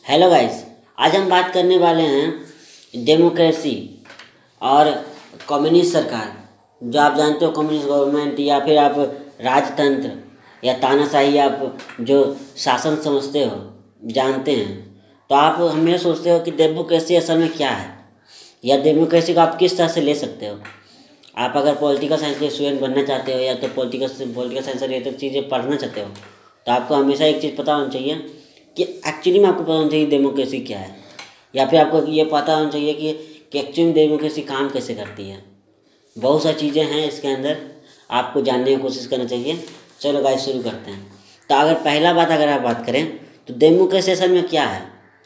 Hello guys, आज हम बात करने वाले हैं डेमोक्रेसी और कम्युनिस्ट सरकार। जो आप जानते हो कम्युनिस्ट गवर्नमेंट या फिर आप राजतंत्र या तानाशाही आप जो शासन समझते हो जानते हैं, तो आप हमेशा सोचते हो कि डेमोक्रेसी असल में क्या है या डेमोक्रेसी को आप किस तरह से ले सकते हो। आप अगर पॉलिटिकल साइंस के स्टूडेंट बनना चाहते हो या तो पॉलिटिकल साइंस रिलेटेड चीज़ें पढ़ना चाहते हो, तो आपको हमेशा एक चीज़ पता होनी चाहिए कि एक्चुअली में आपको पता होना चाहिए डेमोक्रेसी क्या है, या फिर आपको ये पता होना चाहिए कि एक्चुअली में डेमोक्रेसी काम कैसे करती है। बहुत सारी चीज़ें हैं इसके अंदर, आपको जानने की कोशिश करना चाहिए। चलो गाइस शुरू करते हैं। तो अगर पहला बात अगर आप बात करें तो डेमोक्रेसी असल में क्या है।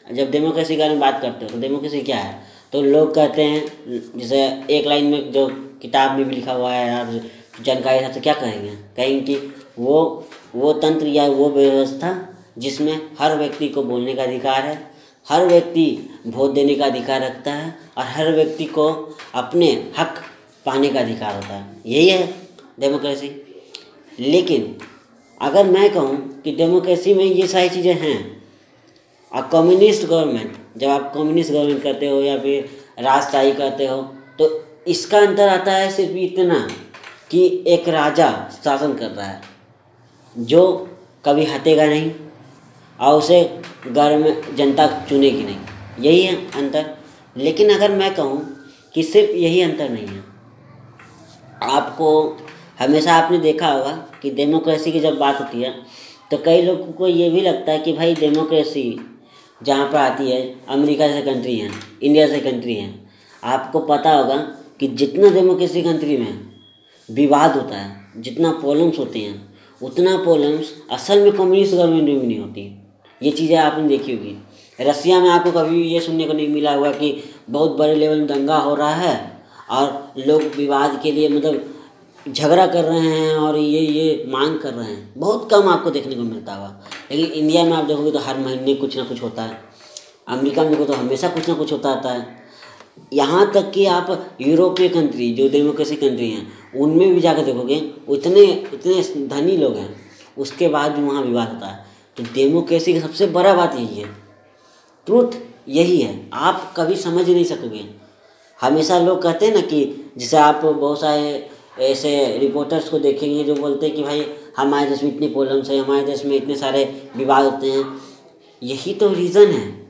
जब डेमोक्रेसी के बारे में बात करते हो तो डेमोक्रेसी क्या है, तो लोग कहते हैं, जैसे एक लाइन में जो किताब में भी लिखा हुआ है और जानकारी है, तो क्या कहेंगे कि वो तंत्र या वो व्यवस्था जिसमें हर व्यक्ति को बोलने का अधिकार है, हर व्यक्ति वोट देने का अधिकार रखता है और हर व्यक्ति को अपने हक पाने का अधिकार होता है। यही है डेमोक्रेसी। लेकिन अगर मैं कहूँ कि डेमोक्रेसी में ये सारी चीज़ें हैं और कम्युनिस्ट गवर्नमेंट, जब आप कम्युनिस्ट गवर्नमेंट करते हो या फिर राजशाही करते हो, तो इसका अंतर आता है सिर्फ इतना कि एक राजा शासन कर रहा है जो कभी हटेगा नहीं और उसे घर में जनता चुनेगी नहीं, यही है अंतर। लेकिन अगर मैं कहूँ कि सिर्फ यही अंतर नहीं है, आपको हमेशा आपने देखा होगा कि डेमोक्रेसी की जब बात होती है तो कई लोगों को ये भी लगता है कि भाई डेमोक्रेसी जहाँ पर आती है, अमेरिका से कंट्री हैं, इंडिया से कंट्री हैं, आपको पता होगा कि जितना डेमोक्रेसी कंट्री में विवाद होता है, जितना प्रॉब्लम्स होते हैं, उतना प्रॉब्लम्स असल में कम्युनिस्ट गवर्नमेंट में भी नहीं होती। ये चीज़ें आपने देखी होगी। रसिया में आपको कभी ये सुनने को नहीं मिला हुआ कि बहुत बड़े लेवल में दंगा हो रहा है और लोग विवाद के लिए मतलब झगड़ा कर रहे हैं और ये मांग कर रहे हैं। बहुत कम आपको देखने को मिलता होगा। लेकिन इंडिया में आप देखोगे तो हर महीने कुछ ना कुछ होता है। अमेरिका में देखो तो हमेशा कुछ ना कुछ होता रहता है। यहाँ तक कि आप यूरोपीय कंट्री जो डेमोक्रेसी कंट्री हैं उनमें भी जाकर देखोगे इतने धनी लोग हैं, उसके बाद भी वहाँ विवाद होता है। तो डेमोक्रेसी की सबसे बड़ा बात यही है, ट्रूथ यही है, आप कभी समझ नहीं सकोगे। हमेशा लोग कहते हैं ना कि जैसे आप बहुत सारे ऐसे रिपोर्टर्स को देखेंगे जो बोलते हैं कि भाई हमारे देश में इतनी प्रॉब्लम्स है, हमारे देश में इतने सारे विवाद होते हैं। यही तो रीज़न है।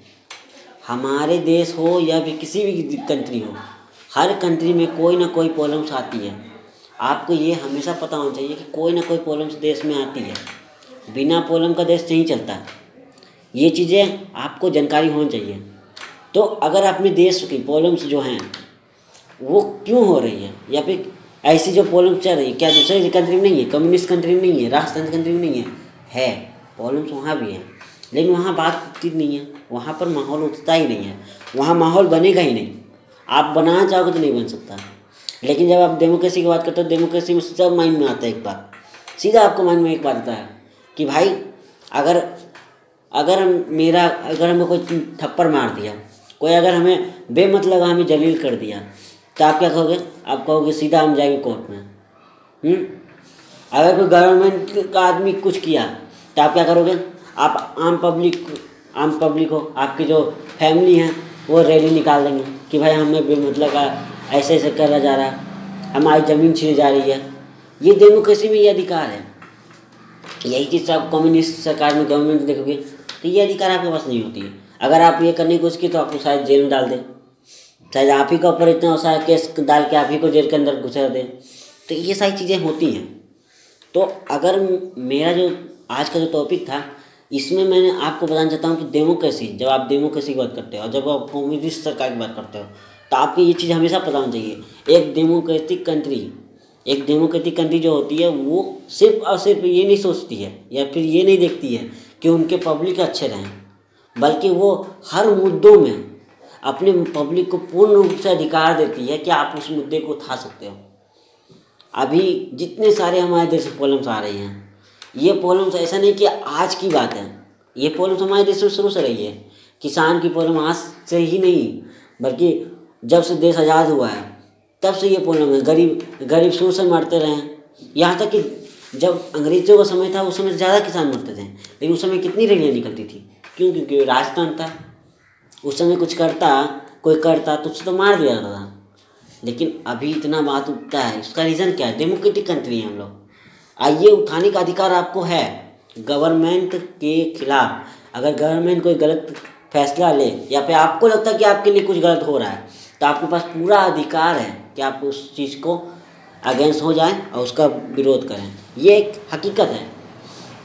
हमारे देश हो या फिर किसी भी कंट्री हो, हर कंट्री में कोई ना कोई प्रॉब्लम्स आती है। आपको ये हमेशा पता होना चाहिए कि कोई ना कोई प्रॉब्लम्स देश में आती है, बिना प्रॉब्लम का देश नहीं चलता। ये चीज़ें आपको जानकारी होनी चाहिए। तो अगर अपने देश की प्रॉब्लम्स जो हैं वो क्यों हो रही है, या फिर ऐसी जो प्रॉब्लम चल रही है, क्या दूसरे कंट्री में नहीं है, कम्युनिस्ट कंट्री में नहीं है, राजतंत्र कंट्री में नहीं है प्रॉब्लम्स वहाँ भी है, लेकिन वहाँ बात उठती नहीं है, वहाँ पर माहौल उठता ही नहीं है, वहाँ माहौल बनेगा ही नहीं। आप बनाना चाहोगे तो नहीं बन सकता। लेकिन जब आप डेमोक्रेसी की बात करते हो, डेमोक्रेसी में सब माइंड में आता है एक बात, सीधा आपको माइंड में एक बात आता है कि भाई अगर हमें कोई थप्पड़ मार दिया, कोई अगर हमें बेमतलब हमें जलील कर दिया, तो आप क्या कहोगे? आप कहोगे सीधा हम जाएंगे कोर्ट में। अगर कोई गवर्नमेंट का आदमी कुछ किया तो आप क्या करोगे? आप आम पब्लिक हो, आपकी जो फैमिली है वो रैली निकाल देंगे कि भाई हमें बेमतलब का ऐसे करा जा रहा है, हमारी ज़मीन छीनी जा रही है। ये डेमोक्रेसी में ये अधिकार है। यही चीज़ आप कम्युनिस्ट सरकार में गवर्नमेंट देखोगे तो ये अधिकार आपके पास नहीं होती है। अगर आप ये करने की कोशिश की तो आपको शायद जेल में डाल दें, शायद आप ही के ऊपर इतना सारा केस डाल के आप ही को जेल के अंदर घुसा दें। तो ये सारी चीज़ें होती हैं। तो अगर मेरा जो आज का जो टॉपिक था, इसमें मैंने आपको बताना चाहता हूँ कि डेमोक्रेसी, जब आप डेमोक्रेसी की बात करते हो और जब आप कम्युनिस्ट सरकार की बात करते हो, तो आपको ये चीज़ हमेशा पता होनी चाहिए। एक डेमोक्रेटिक कंट्री जो होती है वो सिर्फ और सिर्फ ये नहीं सोचती है या फिर ये नहीं देखती है कि उनके पब्लिक अच्छे रहें, बल्कि वो हर मुद्दों में अपने पब्लिक को पूर्ण रूप से अधिकार देती है कि आप उस मुद्दे को उठा सकते हो। अभी जितने सारे हमारे देश में प्रॉब्लम्स आ रही हैं, ये प्रॉब्लम्स ऐसा नहीं कि आज की बात है, ये प्रॉब्लम्स हमारे देश में शुरू से रही है। किसान की प्रॉब्लम आज से ही नहीं, बल्कि जब से देश आज़ाद हुआ है तब से ये प्रॉब्लम है। गरीब शुरू से मरते रहे हैं। यहाँ तक कि जब अंग्रेज़ों का समय था उस समय ज़्यादा किसान मरते थे, लेकिन उस समय कितनी रैलियाँ निकलती थी। क्यों? क्योंकि राजतंत्र था। उस समय कुछ कोई करता तो उसे तो मार दिया जाता था। लेकिन अभी इतना बात उठता है, उसका रीज़न क्या है? डेमोक्रेटिक कंट्री है हम लोग। आइए, उठाने का अधिकार आपको है गवर्नमेंट के खिलाफ। अगर गवर्नमेंट कोई गलत फैसला ले या फिर आपको लगता है कि आपके लिए कुछ गलत हो रहा है, तो आपके पास पूरा अधिकार है कि आप उस चीज़ को अगेंस्ट हो जाएं और उसका विरोध करें। ये एक हकीकत है।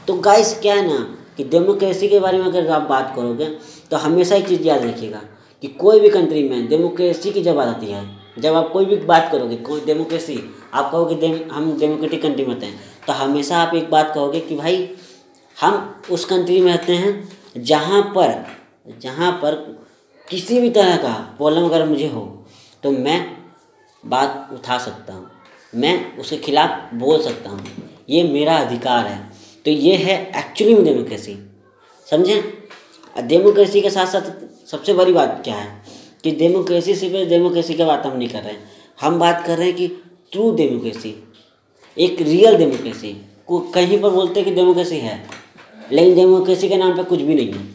तो गाइस क्या है ना कि डेमोक्रेसी के बारे में अगर आप बात करोगे तो हमेशा एक चीज़ याद रखिएगा कि कोई भी कंट्री में डेमोक्रेसी की जब बात आती है, जब आप कोई भी बात करोगे, कोई डेमोक्रेसी, आप कहोगे हम डेमोक्रेटिक कंट्री में रहते हैं, तो हमेशा आप एक बात कहोगे कि भाई हम उस कंट्री में रहते हैं जहाँ पर किसी भी तरह का प्रॉब्लम अगर मुझे हो तो मैं बात उठा सकता हूँ, मैं उसके खिलाफ बोल सकता हूँ, ये मेरा अधिकार है। तो ये है एक्चुअली में डेमोक्रेसी, समझें। डेमोक्रेसी के साथ साथ सबसे बड़ी बात क्या है कि डेमोक्रेसी सिर्फ डेमोक्रेसी की बात हम नहीं कर रहे हैं, हम बात कर रहे हैं कि ट्रू डेमोक्रेसी, एक रियल डेमोक्रेसी को कहीं पर बोलते हैं कि डेमोक्रेसी है, लेकिन डेमोक्रेसी के नाम पे कुछ भी नहीं है।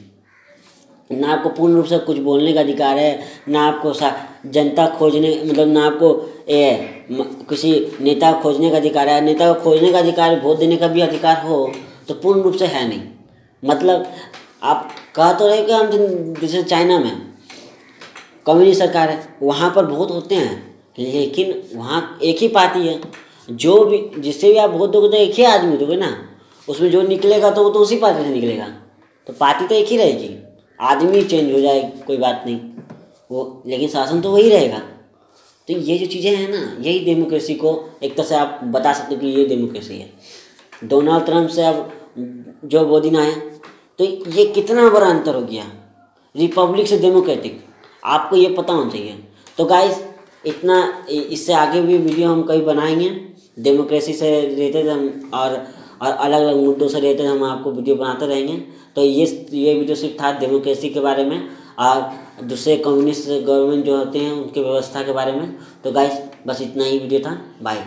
ना आपको पूर्ण रूप से कुछ बोलने का अधिकार है, ना आपको जनता खोजने मतलब ना आपको किसी नेता खोजने का अधिकार है। नेता को खोजने का अधिकार, वोट देने का भी अधिकार हो तो पूर्ण रूप से है नहीं। मतलब आप कह तो रहे कि हम जैसे चाइना में कम्युनिस्ट सरकार है, वहाँ पर वोट होते हैं, लेकिन वहाँ एक ही पार्टी है, जो भी जिससे भी आप वोट दोगे तो एक ही आदमी दोगे ना, उसमें जो निकलेगा तो वो तो उसी पार्टी से निकलेगा, तो पार्टी तो एक ही रहेगी। आदमी चेंज हो जाए कोई बात नहीं, वो लेकिन शासन तो वही रहेगा। तो ये जो चीज़ें हैं ना, यही डेमोक्रेसी को एक तरह से आप बता सकते हो कि ये डेमोक्रेसी है। डोनाल्ड ट्रंप से अब जो बिडेन आए तो ये कितना बड़ा अंतर हो गया, रिपब्लिक से डेमोक्रेटिक, आपको ये पता होना चाहिए। तो गाइस इतना, इससे आगे भी वीडियो हम कभी बनाएंगे डेमोक्रेसी से रिलेटेड, हम और अलग अलग मुद्दों से रिलेटेड हम आपको वीडियो बनाते रहेंगे। तो ये वीडियो सिर्फ था डेमोक्रेसी के बारे में और दूसरे कम्युनिस्ट गवर्नमेंट जो होते हैं उनके व्यवस्था के बारे में। तो गाइस बस इतना ही वीडियो था, बाय।